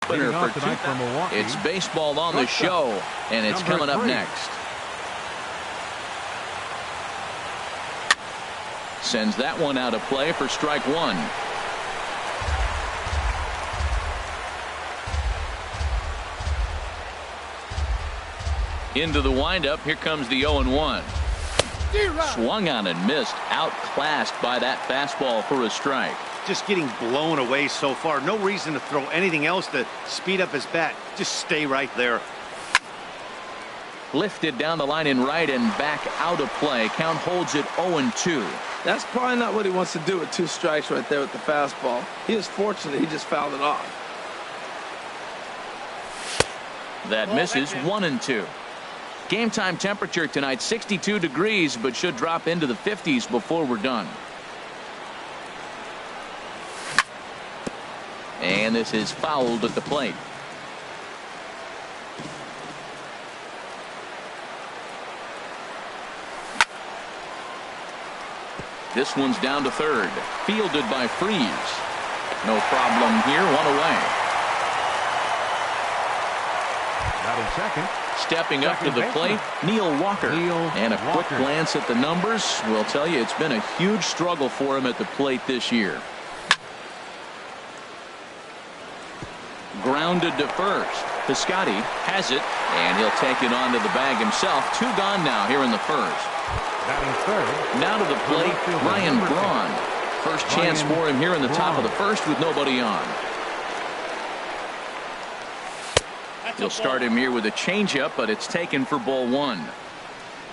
Winner for tonight from Milwaukee. It's baseball on the show, and it's coming up next. Sends that one out of play for strike one. Into the windup. Here comes the 0-1. Swung on and missed. Outclassed by that fastball for a strike. Just getting blown away so far. No reason to throw anything else to speed up his bat. Just stay right there. Lifted down the line in right and back out of play. Count holds it 0-2. That's probably not what he wants to do with 2 strikes right there with the fastball. He is fortunate he just fouled it off. That misses 1-2. Game time temperature tonight 62 degrees, but should drop into the 50s before we're done. And this is fouled at the plate. This one's down to third. Fielded by Freeze. No problem here. One away. Batting second. Stepping up to the plate, Neil Walker. And a quick glance at the numbers will tell you it's been a huge struggle for him at the plate this year. Grounded to first. Piscotty has it, and he'll take it onto the bag himself. 2 gone now here in the first. Now to the plate, Ryan Braun. First chance for him here in the top of the first with nobody on. He'll start him here with a changeup, but it's taken for ball 1.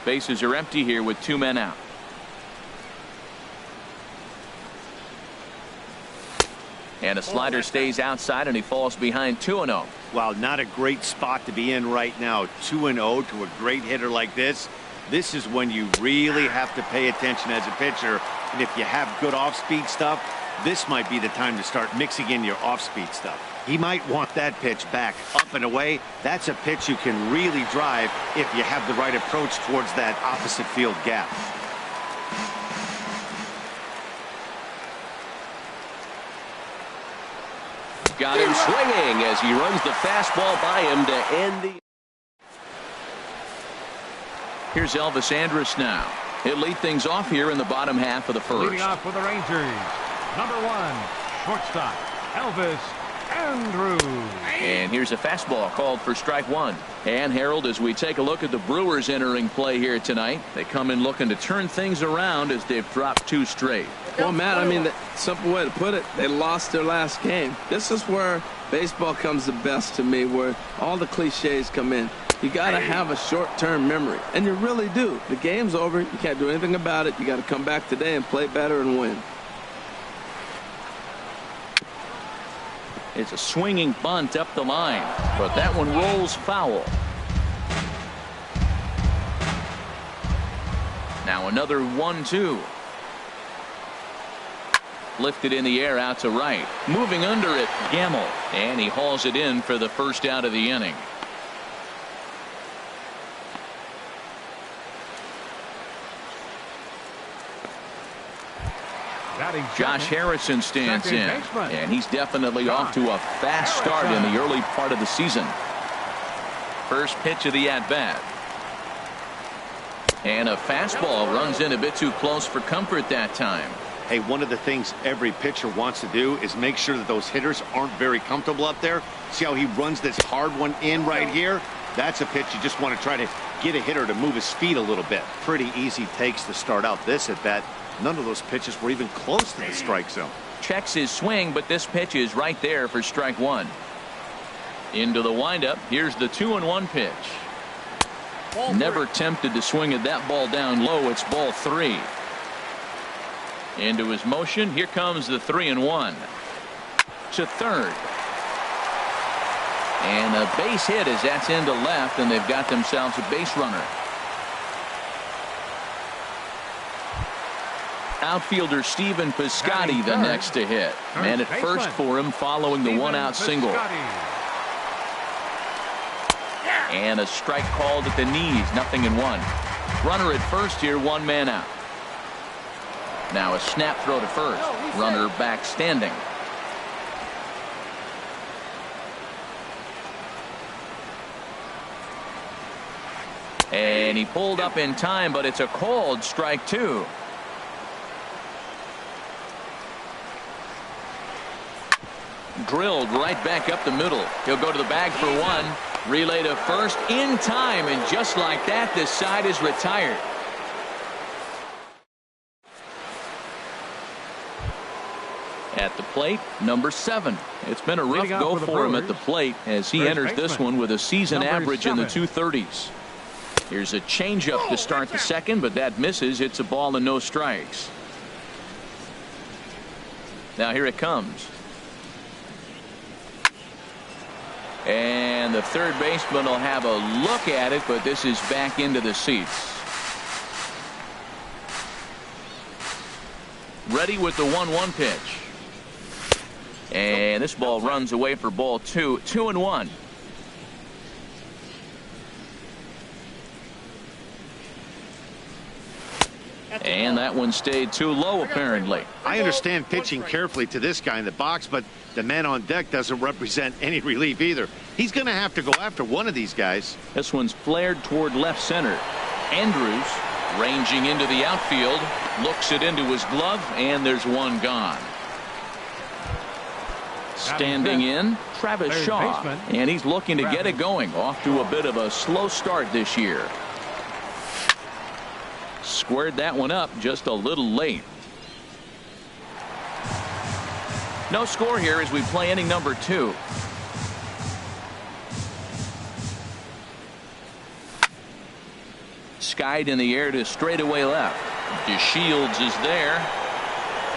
Bases are empty here with 2 men out. And a slider stays outside, and he falls behind 2-0. Wow, not a great spot to be in right now. 2-0 to a great hitter like this. This is when you really have to pay attention as a pitcher. And if you have good off-speed stuff, this might be the time to start mixing in your off-speed stuff. He might want that pitch back up and away. That's a pitch you can really drive if you have the right approach towards that opposite field gap. Got him swinging as he runs the fastball by him to end the. Here's Elvis Andrus now. He'll lead things off here in the bottom half of the first. Leading off for the Rangers, number 1, shortstop, Elvis Andrus. And here's a fastball called for strike 1. And Harold, as we take a look at the Brewers entering play here tonight, they come in looking to turn things around as they've dropped 2 straight. Well, Matt, I mean, the simple way to put it, they lost their last game. This is where baseball comes the best to me, where all the cliches come in. You got to have a short-term memory, and you really do. The game's over. You can't do anything about it. You got to come back today and play better and win. It's a swinging bunt up the line, but that one rolls foul. Now another 1-2. Lifted in the air out to right. Moving under it, Gamble. And he hauls it in for the first out of the inning. Josh Harrison stands in, and he's definitely off to a fast start in the early part of the season. First pitch of the at-bat. And a fastball runs in a bit too close for comfort that time. Hey, one of the things every pitcher wants to do is make sure that those hitters aren't very comfortable up there. See how he runs this hard one in right here? That's a pitch you just want to try to get a hitter to move his feet a little bit. Pretty easy takes to start out this at-bat. None of those pitches were even close to the strike zone. Checks his swing, but this pitch is right there for strike 1. Into the windup. Here's the 2-1 pitch. Never tempted to swing at that ball down low. It's ball 3. Into his motion. Here comes the 3-1 to third. And a base hit as that's into left, and they've got themselves a base runner. Outfielder Stephen Piscotty the next to hit. Man at first for him following the 1-out single. And a strike called at the knees. 0-1. Runner at first here, 1 man out. Now a snap throw to first. Runner back standing. And he pulled up in time, but it's a called strike two. Drilled right back up the middle. He'll go to the bag for one. Relay to first in time, and just like that, this side is retired. At the plate, number 7. It's been a rough go for him at the plate as he enters this one with a season average in the 230s. Here's a changeup to start the second, but that misses. It's a ball and no strikes. Now here it comes. And the third baseman will have a look at it, but this is back into the seats. Ready with the 1-1 pitch. And this ball runs away for ball 2. 2-1. And that one stayed too low, apparently. I understand pitching carefully to this guy in the box, but the man on deck doesn't represent any relief either. He's going to have to go after one of these guys. This one's flared toward left center. Andrews ranging into the outfield, looks it into his glove, and there's one gone. Standing in, Travis Shaw, and he's looking to get it going. Off to a bit of a slow start this year. Squared that one up just a little late. No score here as we play inning number 2. Skied in the air to straightaway left. DeShields is there.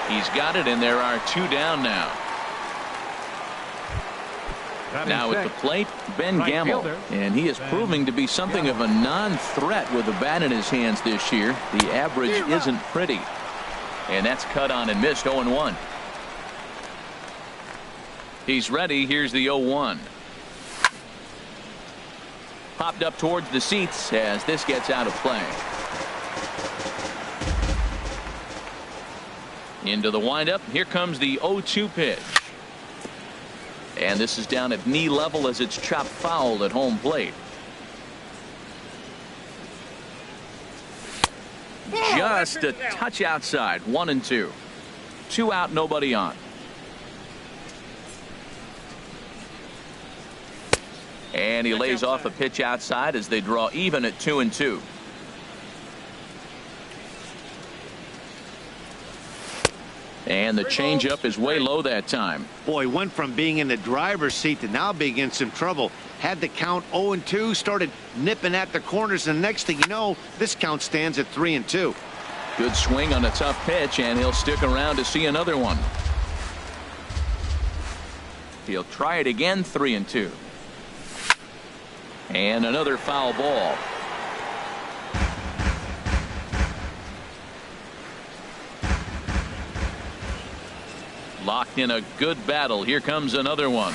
He's got it, and there are 2 down now. Now at the plate, Ben Gamble, and he is proving to be something of a non-threat with a bat in his hands this year. The average isn't pretty, and that's cut on and missed. 0-1. He's ready. Here's the 0-1. Popped up towards the seats as this gets out of play. Into the windup. Here comes the 0-2 pitch. And this is down at knee level as it's chopped foul at home plate. Just a touch outside. 1-2. 2 out, nobody on. And he lays off a pitch outside as they draw even at 2-2. And the changeup is way low that time. Boy, went from being in the driver's seat to now being in some trouble. Had the count 0-2, started nipping at the corners, and the next thing you know, this count stands at 3-2. Good swing on a tough pitch, and he'll stick around to see another one. He'll try it again. 3-2. And another foul ball. Locked in a good battle. Here comes another one.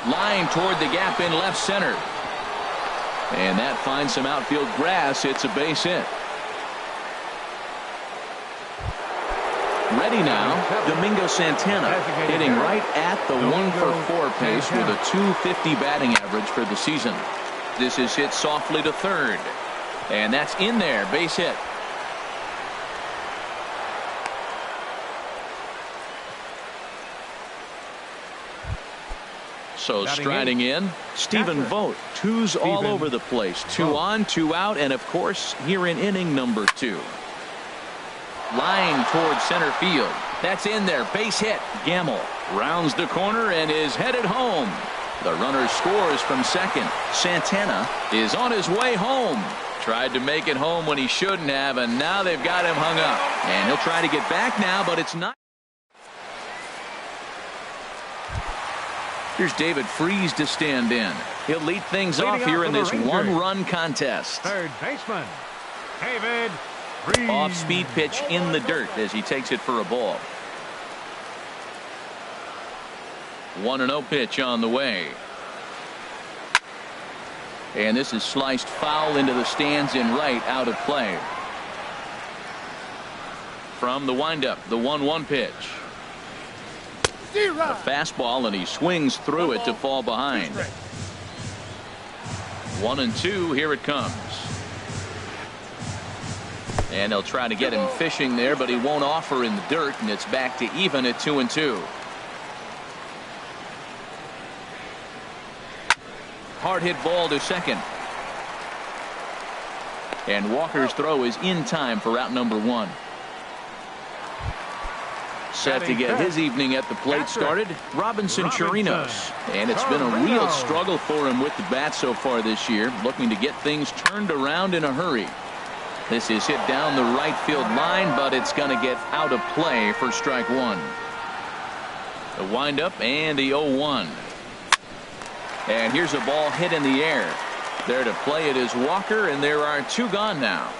Line toward the gap in left center. And that finds some outfield grass. It's a base hit. Ready now, Domingo Santana, hitting right at the 1-for-4 pace with a .250 batting average for the season. This is hit softly to third. And that's in there. Base hit. So striding in, Stephen Vogt. 2s all over the place. 2 on, 2 out, and of course here in inning number 2. Line towards center field. That's in there. Base hit. Gamble rounds the corner and is headed home. The runner scores from second. Santana is on his way home. Tried to make it home when he shouldn't have, and now they've got him hung up. And he'll try to get back now, but it's not. Here's David Freese to stand in. He'll lead things off here in this 1-run contest. Third baseman, David Freese. Off-speed pitch in the dirt as he takes it for a ball. 1-0 pitch on the way. And this is sliced foul into the stands in right, out of play. From the windup, the 1-1 pitch. A fastball, and he swings through it to fall behind. 1-2, here it comes. And they'll try to get him fishing there, but he won't offer in the dirt, and it's back to even at 2-2. Hard hit ball to second. And Walker's throw is in time for out number 1. Set to get his evening at the plate started, Robinson Chirinos. And it's been a real struggle for him with the bat so far this year, looking to get things turned around in a hurry. This is hit down the right field line, but it's going to get out of play for strike 1. The windup and the 0-1. And here's a ball hit in the air. There to play it is Walker, and there are 2 gone now.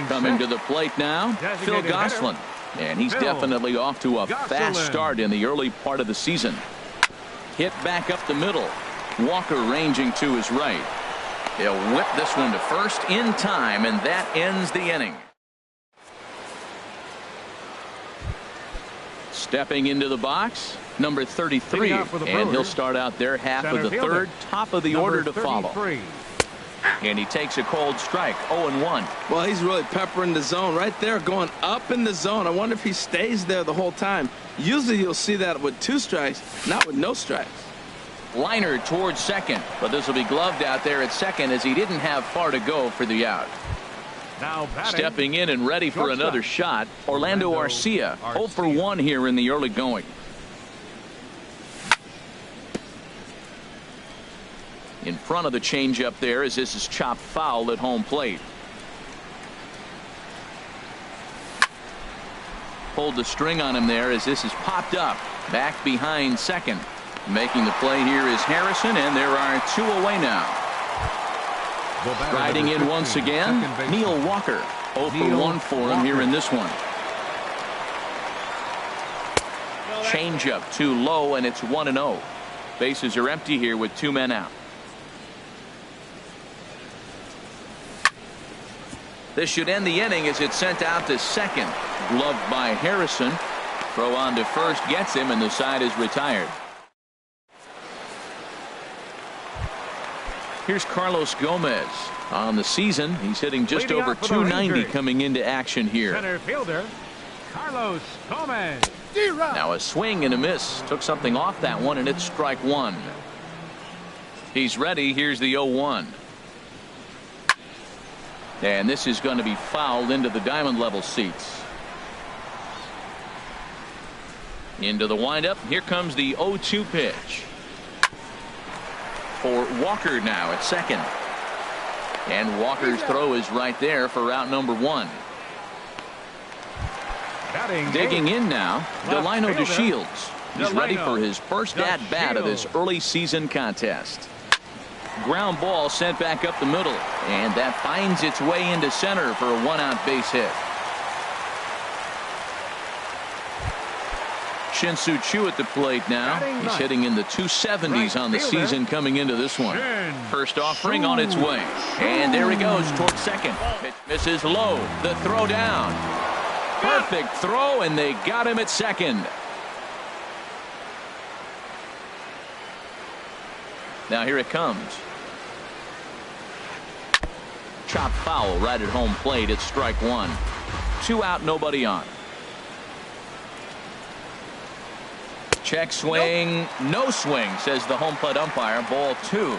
Coming to the plate now, Phil Gosselin. And he's definitely off to a fast start in the early part of the season. Hit back up the middle. Walker ranging to his right. He'll whip this one to first in time, and that ends the inning. Stepping into the box, number 33, and he'll start out their half of the third, top of the order to follow. And he takes a cold strike, 0-1. Well, he's really peppering the zone right there, going up in the zone. I wonder if he stays there the whole time. Usually you'll see that with 2 strikes, not with no strikes. Liner towards second, but this will be gloved out there at second as he didn't have far to go for the out. Now stepping in and ready for another shot, Orlando Arcia, 0 for 1 here in the early going. In front of the changeup there as this is chopped foul at home plate. Pulled the string on him there as this is popped up. Back behind second. Making the play here is Harrison, and there are 2 away now. Riding in once again, Neil Walker. 0 for 1 for him here in this one. Changeup too low, and it's 1-0. Bases are empty here with 2 men out. This should end the inning as it's sent out to second. Gloved by Harrison. Throw on to first gets him, and the side is retired. Here's Carlos Gomez. On the season, he's hitting just over 290 coming into action here. Center fielder, Carlos Gomez. Now a swing and a miss. Took something off that one, and it's strike 1. He's ready. Here's the 0-1. And this is going to be fouled into the diamond level seats. Into the windup. Here comes the 0-2 pitch. For Walker now at second. And Walker's throw is right there for out number 1. Digging in now, Delino DeShields. He's ready for his first at-bat of this early season contest. Ground ball sent back up the middle, and that finds its way into center for a 1-out base hit. Shin-Soo Choo at the plate now. He's hitting in the 270s on the season coming into this one. First offering on its way, and there he goes towards second. It misses low. The throw down. Perfect throw, and they got him at second. Now here it comes. Chopped foul right at home plate. It's strike 1. 2 out, nobody on. Check swing. No swing, says the home plate umpire. Ball 2.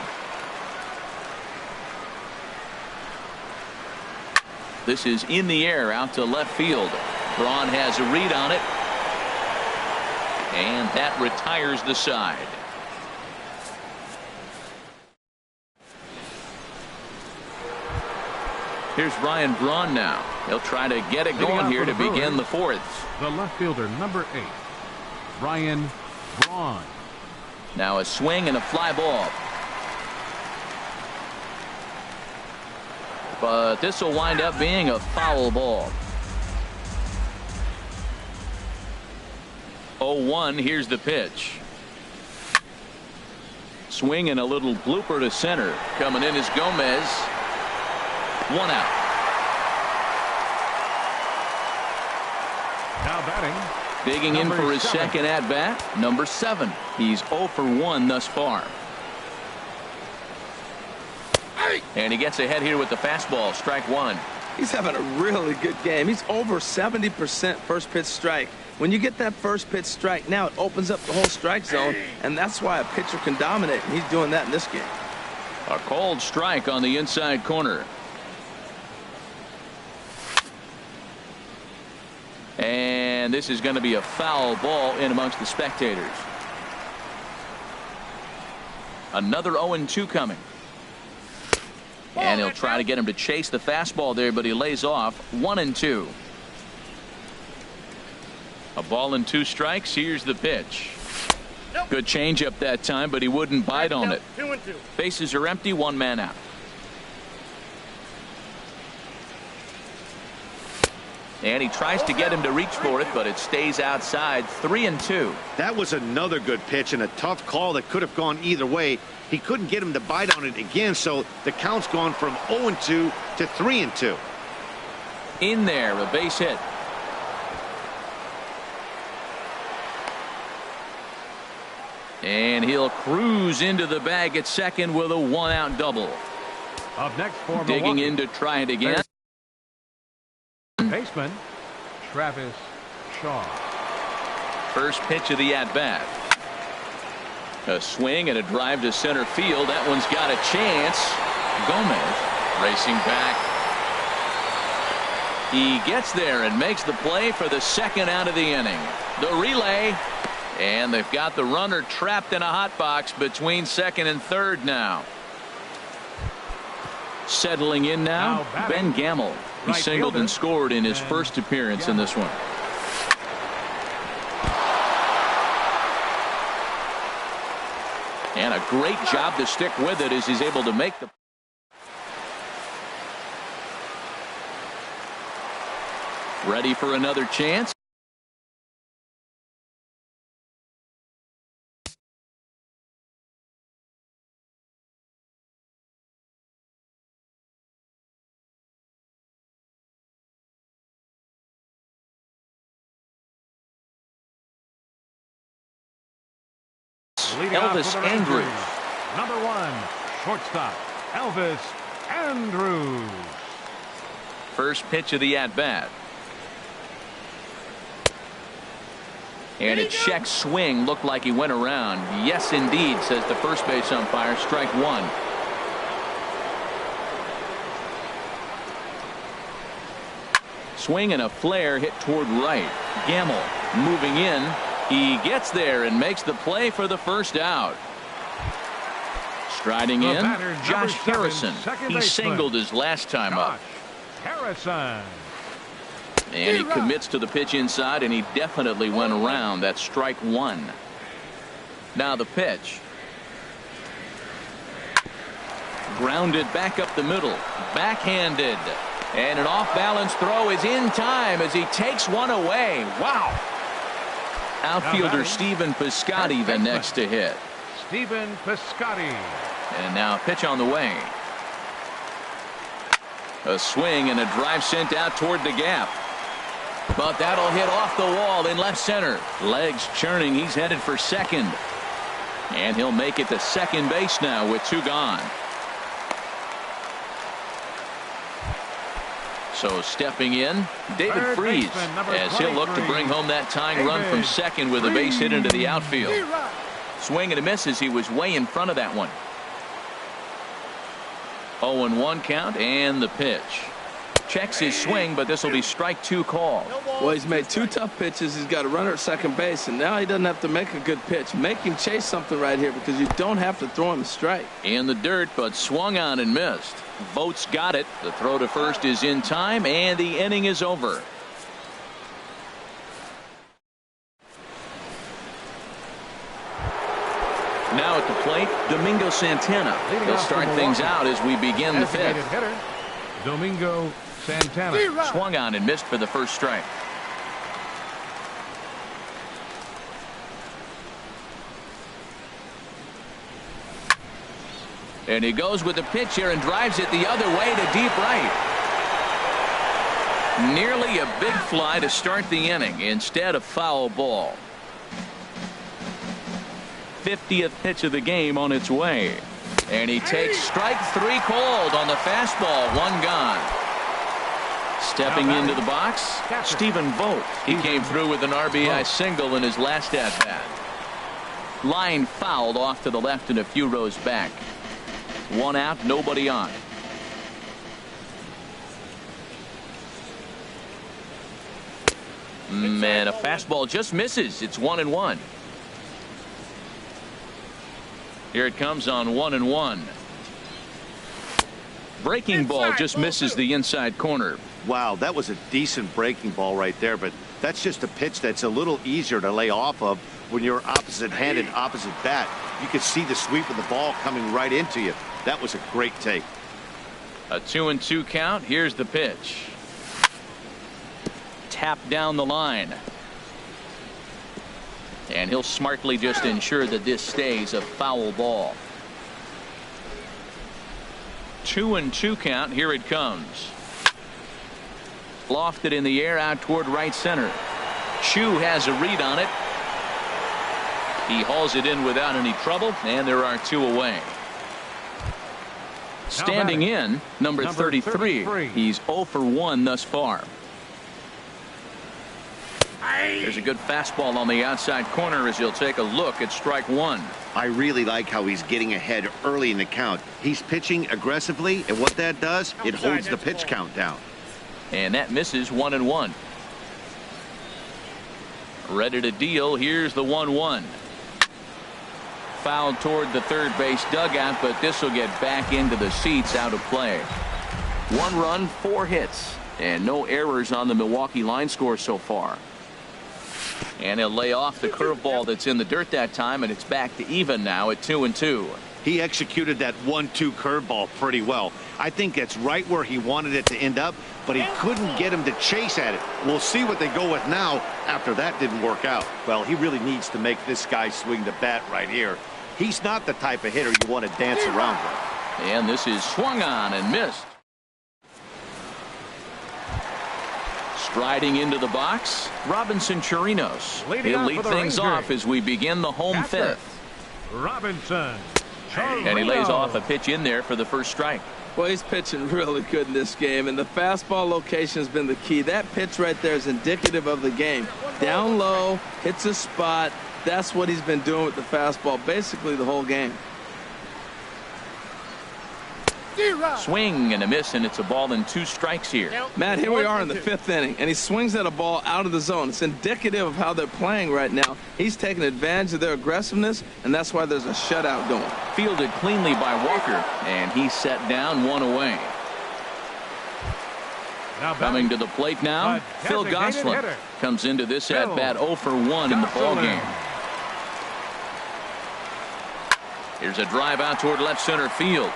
This is in the air out to left field. Braun has a read on it, and that retires the side. Here's Ryan Braun now. He'll try to get it going here to begin the 4th. The left fielder, number 8, Ryan Braun. Now a swing and a fly ball. But this will wind up being a foul ball. 0-1. Here's the pitch. Swing and a little blooper to center. Coming in is Gomez. 1 out. Now batting. Digging in for his second at bat, number 7. He's 0 for 1 thus far. And he gets ahead here with the fastball. Strike one. He's having a really good game. He's over 70% first pitch strike. When you get that first pitch strike, now it opens up the whole strike zone, and that's why a pitcher can dominate, and he's doing that in this game. A called strike on the inside corner. And this is going to be a foul ball in amongst the spectators. Another 0-2 coming. And he'll try to get him to chase the fastball there, but he lays off. 1-2. A ball and 2 strikes. Here's the pitch. Good changeup that time, but he wouldn't bite on it. 2-2. Bases are empty. 1 man out. And he tries to get him to reach for it, but it stays outside. 3-2. That was another good pitch and a tough call that could have gone either way. He couldn't get him to bite on it again, so the count's gone from 0-2 to 3-2. In there, a base hit. And he'll cruise into the bag at second with a 1-out double. Up next for Digging Milwaukee, in to try it again. baseman Travis Shaw. First pitch of the at-bat. A swing and a drive to center field. That one's got a chance. Gomez racing back. He gets there and makes the play for the 2nd out of the inning. The relay. And they've got the runner trapped in a hot box between 2nd and 3rd now. Settling in now, Ben Gamel. He singled and scored in his first appearance in this one. And a great job to stick with it as he's able to make the. Ready for another chance. Elvis Andrews. Number 1, shortstop, Elvis Andrews. First pitch of the at-bat. And a check swing looked like he went around. Yes, indeed, says the first base umpire. Strike one. Swing and a flare hit toward right. Gamel moving in. He gets there and makes the play for the first out. Striding in, Josh Harrison. He singled his last time up. Harrison. And he commits to the pitch inside, and he definitely went around. That's strike one. Now the pitch. Grounded back up the middle. Backhanded. And an off-balance throw is in time as he takes one away. Wow. Outfielder Stephen Piscotty the next to hit. Stephen Piscotty. And now a pitch on the way. A swing and a drive sent out toward the gap. But that'll hit off the wall in left center. Legs churning. He's headed for second. And he'll make it to second base now with 2 gone. So stepping in, David Freese, as he'll look to bring home that tying run from second with a base hit into the outfield. Swing and a miss as he was way in front of that one. 0-1 count and the pitch. Checks his swing, but this will be strike 2 call. Well, he's made 2 tough pitches. He's got a runner at second base, and now he doesn't have to make a good pitch. Make him chase something right here because you don't have to throw him a strike. In the dirt, but swung on and missed. Votes got it. The throw to first is in time, and the inning is over. Now at the plate, Domingo Santana. He'll start things out as we begin the 5th. Hitter, Domingo Santana. Swung on and missed for the first strike. And he goes with the pitch here and drives it the other way to deep right. Nearly a big fly to start the inning. Instead, a foul ball. 50th pitch of the game on its way. And he takes strike 3 called on the fastball. 1 gone. Stepping into the box, Stephen Vogt. He came through with an RBI single in his last at-bat. Line fouled off to the left and a few rows back. 1 out, nobody on. Man, a fastball just misses. It's 1-1. Here it comes on 1-1. Breaking ball just misses the inside corner. Wow, that was a decent breaking ball right there, but that's just a pitch that's a little easier to lay off of when you're opposite-handed, opposite bat. You can see the sweep of the ball coming right into you. That was a great take. A 2-2 count. Here's the pitch. Tap down the line. And he'll smartly just ensure that this stays a foul ball. 2-2 count. Here it comes. Lofted in the air out toward right center. Chu has a read on it. He hauls it in without any trouble, and there are 2 away. Standing in, number 33. He's 0 for 1 thus far. There's a good fastball on the outside corner as he'll take a look at strike 1. I really like how he's getting ahead early in the count. He's pitching aggressively, and what that does, it holds the pitch count down. And that misses. 1-1. Ready to deal. Here's the 1-1. Fouled toward the third base dugout, but this will get back into the seats, out of play. 1 run, 4 hits, and no errors on the Milwaukee line score so far. And he'll lay off the curveball that's in the dirt that time, and it's back to even now at 2-2. He executed that 1-2 curveball pretty well. I think that's right where he wanted it to end up, but he couldn't get him to chase at it. We'll see what they go with now after that didn't work out. Well, he really needs to make this guy swing the bat right here. He's not the type of hitter you want to dance around with. And this is swung on and missed. Striding into the box, Robinson Chirinos. He'll lead things off as we begin the home 5th. Robinson. And he lays off a pitch in there for the first strike. Well, he's pitching really good in this game, and the fastball location has been the key. That pitch right there is indicative of the game. Down low, hits a spot. That's what he's been doing with the fastball basically the whole game. Swing and a miss, and it's a ball and 2 strikes here. Matt, here we are in the 5th inning, and he swings at a ball out of the zone. It's indicative of how they're playing right now. He's taking advantage of their aggressiveness, and that's why there's a shutout going. Fielded cleanly by Walker, and he's set down, 1 away. Coming to the plate now, Phil Gosselin comes into this at-bat 0 for 1 in the ballgame. Here's a drive out toward left center field.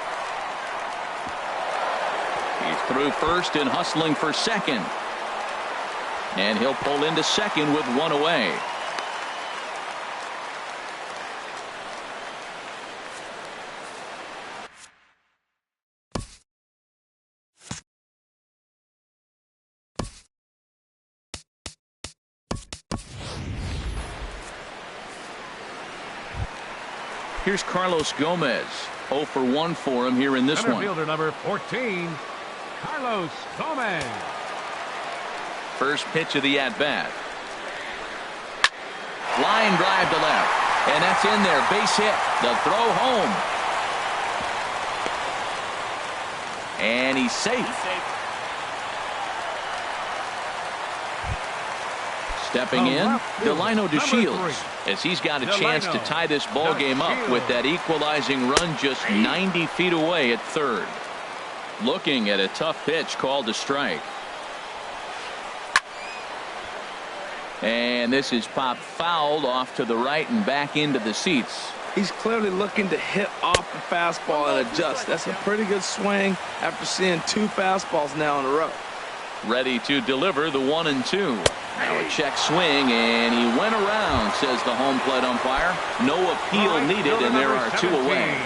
He's through first and hustling for second. And he'll pull into second with 1 away. Here's Carlos Gomez. 0 for 1 for him here in this one. Fielder number 14, Carlos Gomez. First pitch of the at-bat. Line drive to left. And that's in there. Base hit. The throw home. And he's safe. Stepping in, Delino DeShields, as he's got a chance to tie this ball game up with that equalizing run just 90 feet away at third. Looking at a tough pitch called a strike. And this is popped fouled off to the right and back into the seats. He's clearly looking to hit off the fastball and adjust. That's a pretty good swing after seeing 2 fastballs now in a row. Ready to deliver the 1-2. Now a check swing, and he went around, says the home plate umpire. No appeal needed, and there are 2 away.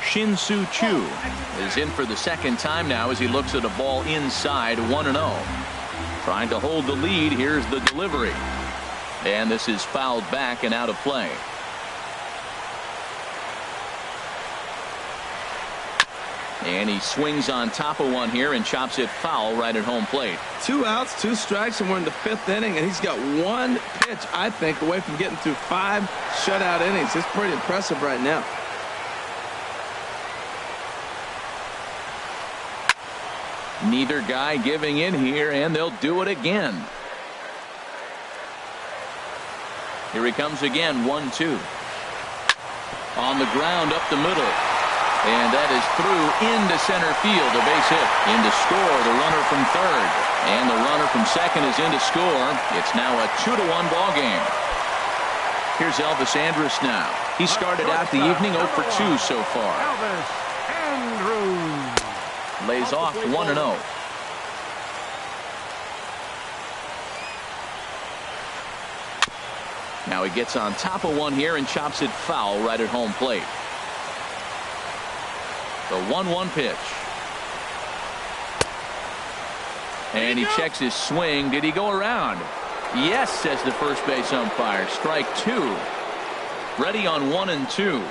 Shin-Soo Choo is in for the second time now as he looks at a ball inside 1-0. Trying to hold the lead. Here's the delivery. And this is fouled back and out of play. And he swings on top of one here and chops it foul right at home plate. 2 outs, 2 strikes, and we're in the 5th inning, and he's got 1 pitch, I think, away from getting through 5 shutout innings. It's pretty impressive right now. Neither guy giving in here, and they'll do it again. Here he comes again, 1-2. On the ground up the middle. And that is through into center field, a base hit. In to score, the runner from third. And the runner from second is in to score. It's now a 2-1 ball game. Here's Elvis Andrus now. He started out the evening 0 for 2 so far. Elvis Andrus Lays off 1-0. Now he gets on top of one here and chops it foul right at home plate. The 1-1 pitch. And he checks his swing. Did he go around? Yes, says the first base umpire. Strike 2. Ready on 1 and 2.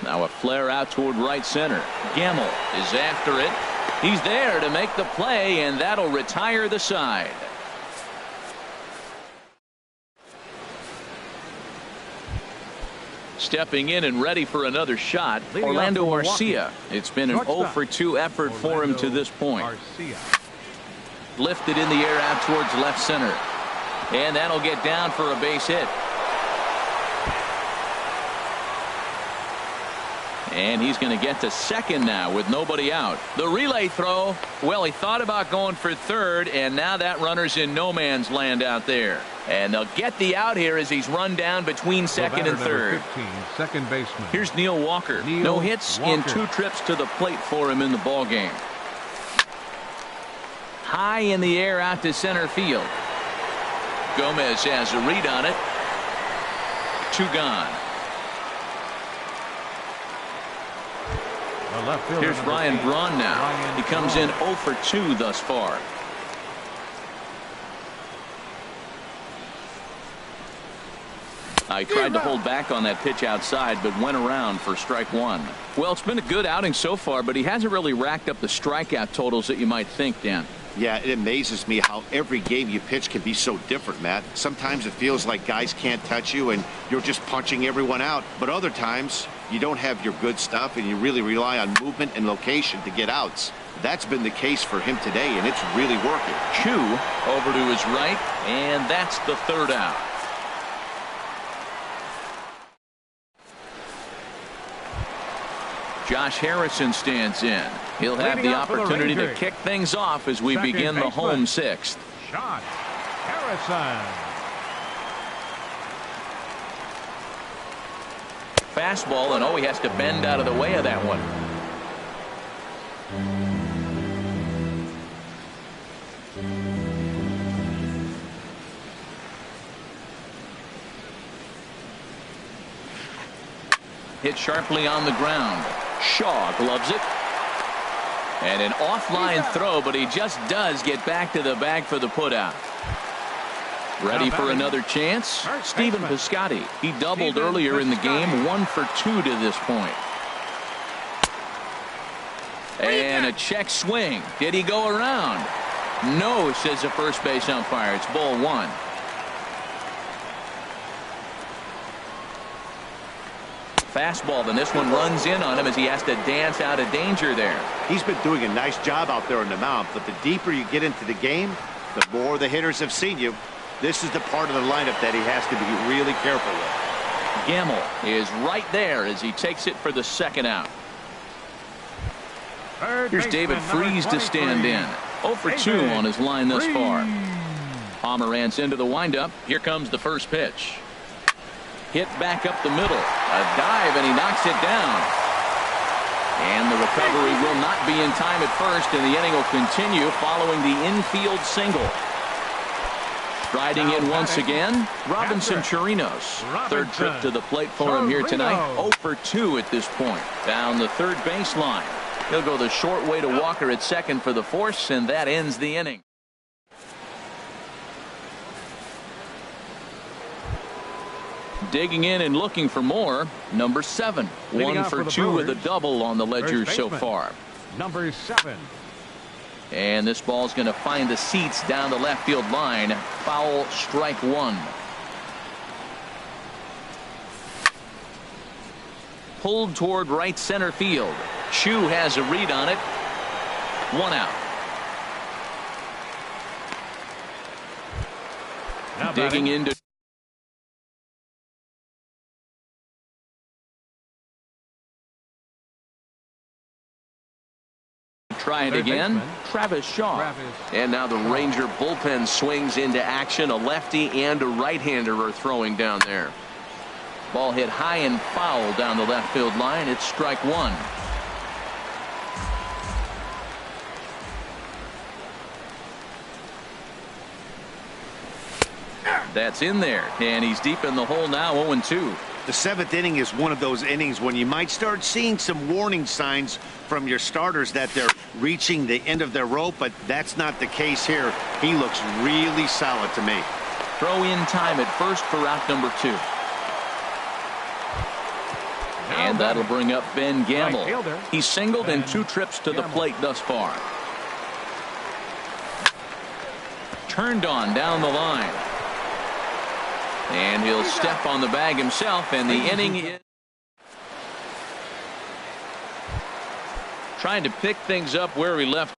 Now a flare out toward right center. Gamble is after it. He's there to make the play, and that'll retire the side. Stepping in and ready for another shot, Orlando Arcia. It's been an 0 for 2 effort for him to this point. Lifted in the air out towards left center. And that'll get down for a base hit. And he's going to get to second now with nobody out. The relay throw. Well, he thought about going for third, and now that runner's in no man's land out there. And they'll get the out here as he's run down between second and third. 15, second baseman. Here's Neil Walker. No hits in 2 trips to the plate for him in the ball game. High in the air out to center field. Gomez has a read on it. 2 gone. Here's Ryan Braun now. He comes in 0 for 2 thus far. I tried to hold back on that pitch outside, but went around for strike 1. Well, it's been a good outing so far, but he hasn't really racked up the strikeout totals that you might think, Dan. Yeah, it amazes me how every game you pitch can be so different, Matt. Sometimes it feels like guys can't touch you and you're just punching everyone out. But other times you don't have your good stuff and you really rely on movement and location to get outs. That's been the case for him today, and it's really working. Chu over to his right, and that's the 3rd out. Josh Harrison stands in. He'll have the opportunity to kick things off as we begin the home 6th. Josh Harrison. Fastball, and he has to bend out of the way of that one. Hit sharply on the ground. Shaw gloves it. And an offline throw, but he just does get back to the bag for the putout. Ready for another chance? Stephen Piscotty. He doubled earlier in the game, 1 for 2 to this point. And a check swing. Did he go around? No, says the first base umpire. It's ball 1. Fastball, then this one runs in on him as he has to dance out of danger there. He's been doing a nice job out there on the mound, but the deeper you get into the game, the more the hitters have seen you. This is the part of the lineup that he has to be really careful with. Gamble is right there as he takes it for the 2nd out. Here's David Freese to stand in. 0 for 2 on his line thus far. Pomeranz into the windup. Here comes the first pitch. Hit back up the middle. A dive, and he knocks it down. And the recovery will not be in time at first, and the inning will continue following the infield single. Striding in once again, Robinson Chirinos. 3rd trip to the plate for him here tonight. 0 for 2 at this point. Down the 3rd baseline. He'll go the short way to Walker at second for the force, and that ends the inning. Digging in and looking for more. Number 7. Leading 1 off for the 2 with a Brewers, double on the ledger first so baseman, far. Number 7. And this ball's going to find the seats down the left field line. Foul, strike 1. Pulled toward right center field. Chu has a read on it. 1 out. Now Digging batting, into. Try it Third again. baseman, Travis Shaw. And now the Ranger bullpen swings into action. A lefty and a right-hander are throwing down there. Ball hit high and foul down the left field line. It's strike 1. That's in there, and he's deep in the hole now. 0-2. The 7th inning is one of those innings when you might start seeing some warning signs from your starters that they're reaching the end of their rope, but that's not the case here. He looks really solid to me. Throw in time at first for out number 2. And that'll bring up Ben Gamble. He's singled in 2 trips to the plate thus far. Turned on down the line. And he'll step on the bag himself, and the inning is trying to pick things up where he left